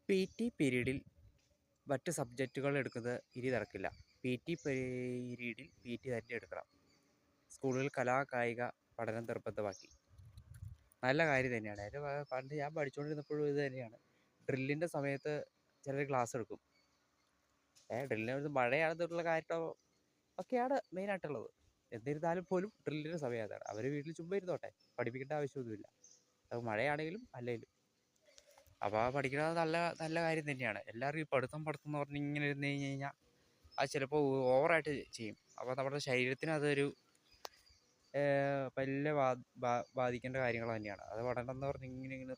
PT പീരീഡിൽ മറ്റ് സബ്ജക്റ്റുകൾ എടുക്കുന്നത് ഇനി നടക്കില്ല. PT പീരീഡിൽ PT തന്നെ എടുക്കണം. സ്കൂളുകളിൽ കായിക പഠനം നിർബന്ധമാക്കി. നല്ല കാര്യം തന്നെയാണ്. അതിന് പണ്ട് ഞാൻ പഠിച്ചുകൊണ്ടിരുന്നപ്പോഴും ഇത് തന്നെയാണ്. ഡ്രില്ലിൻ്റെ സമയത്ത് ചിലർ ക്ലാസ് എടുക്കും. ഡ്രില്ലിന് മഴയാണെന്നുള്ള കാര്യം ഒക്കെയാണ് മെയിനായിട്ടുള്ളത്. എന്നിരുന്നാലും പോലും ഡ്രില്ലിൻ്റെ സമയം അതാണ്. അവർ വീട്ടിൽ ചുമ്മാ ഇരുന്നോട്ടെ, പഠിപ്പിക്കേണ്ട ആവശ്യമൊന്നുമില്ല. അത് മഴയാണെങ്കിലും അല്ലെങ്കിലും. അപ്പോൾ പഠിക്കുന്നത് നല്ല നല്ല കാര്യം തന്നെയാണ്. എല്ലാവരും ഈ പഠിത്തം എന്ന് പറഞ്ഞ് ഇങ്ങനെ ഇരുന്ന് കഴിഞ്ഞാൽ അത് ചിലപ്പോൾ ഓവറായിട്ട് ചെയ്യും. അപ്പോൾ നമ്മുടെ ശരീരത്തിന് അതൊരു വലിയ ബാധിക്കേണ്ട കാര്യങ്ങൾ തന്നെയാണ്. അത് പഠനം എന്ന് പറഞ്ഞ് ഇങ്ങനെ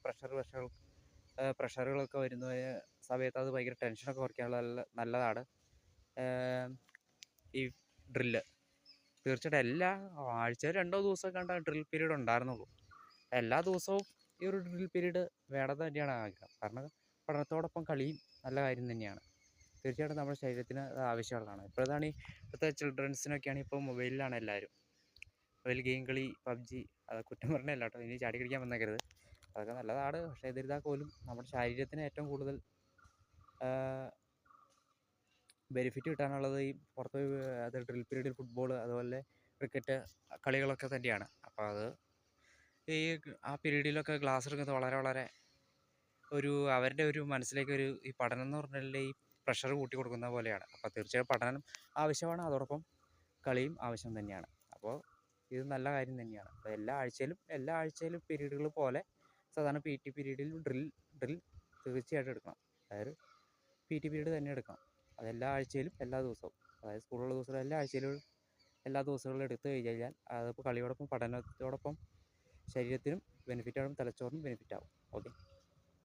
പ്രഷറുകളൊക്കെ വരുന്ന സമയത്ത് അത് ഭയങ്കര ടെൻഷനൊക്കെ കുറയ്ക്കാനുള്ള നല്ലതാണ് ഈ ഡ്രില്ല്. തീർച്ചയായിട്ടും ആഴ്ചയിൽ 2 ദിവസം കണ്ട ഡ്രിൽ പീരീഡ് ഉണ്ടായിരുന്നുള്ളൂ. എല്ലാ ദിവസവും ഈ ഒരു ഡ്രിൽ പീരീഡ് വേണമെന്ന് തന്നെയാണ് ആഗ്രഹം. കാരണം പഠനത്തോടൊപ്പം കളിയും നല്ല കാര്യം തന്നെയാണ്. തീർച്ചയായിട്ടും നമ്മുടെ ശരീരത്തിന് അത് ആവശ്യമുള്ളതാണ്. ഇപ്പോഴത്തെ ചിൽഡ്രൻസിനൊക്കെയാണ് ഇപ്പോൾ മൊബൈലിലാണ് എല്ലാവരും. മൊബൈൽ ഗെയിം കളി, PUBG, അത് കുറ്റം പറഞ്ഞല്ല കേട്ടോ, ഇനി ചാടി കളിക്കാൻ വന്നേക്കരുത്. അതൊക്കെ നല്ലതാണ്. പക്ഷേ എന്നിരുന്നാൽ പോലും നമ്മുടെ ശരീരത്തിന് ഏറ്റവും കൂടുതൽ ബെനിഫിറ്റ് കിട്ടാനുള്ളത് ഈ പുറത്ത് അത് ഡ്രിൽ പീരീഡിൽ ഫുട്ബോൾ, അതുപോലെ ക്രിക്കറ്റ് കളികളൊക്കെ തന്നെയാണ്. അപ്പോൾ അത് ആ പീരീഡിലൊക്കെ ക്ലാസ് എടുക്കുന്നത് വളരെ അവരുടെ ഒരു മനസ്സിലേക്ക് ഈ പഠനം എന്ന് പറഞ്ഞാൽ ഈ പ്രഷർ കൂട്ടി കൊടുക്കുന്ന പോലെയാണ്. അപ്പോൾ തീർച്ചയായും പഠനം ആവശ്യമാണ്, അതോടൊപ്പം കളിയും ആവശ്യം തന്നെയാണ്. അപ്പോൾ ഇത് നല്ല കാര്യം തന്നെയാണ്. അപ്പോൾ എല്ലാ ആഴ്ചയിലും പീരീഡുകൾ പോലെ സാധാരണ PT പീരീഡിൽ ഡ്രിൽ തീർച്ചയായിട്ടും എടുക്കണം. അതായത് PT പീരീഡ് തന്നെ എടുക്കണം. അതെല്ലാ ആഴ്ചയിലും എല്ലാ ദിവസവും, അതായത് സ്കൂളുള്ള ദിവസം എല്ലാ ആഴ്ചയിലും എല്ലാ ദിവസങ്ങളിലും എടുത്തു കഴിഞ്ഞാൽ അതിപ്പോൾ കളിയോടൊപ്പം പഠനത്തോടൊപ്പം ശരീരത്തിനും ബെനിഫിറ്റാകും, തലച്ചോറിനും ബെനിഫിറ്റാകും. ഓക്കെ.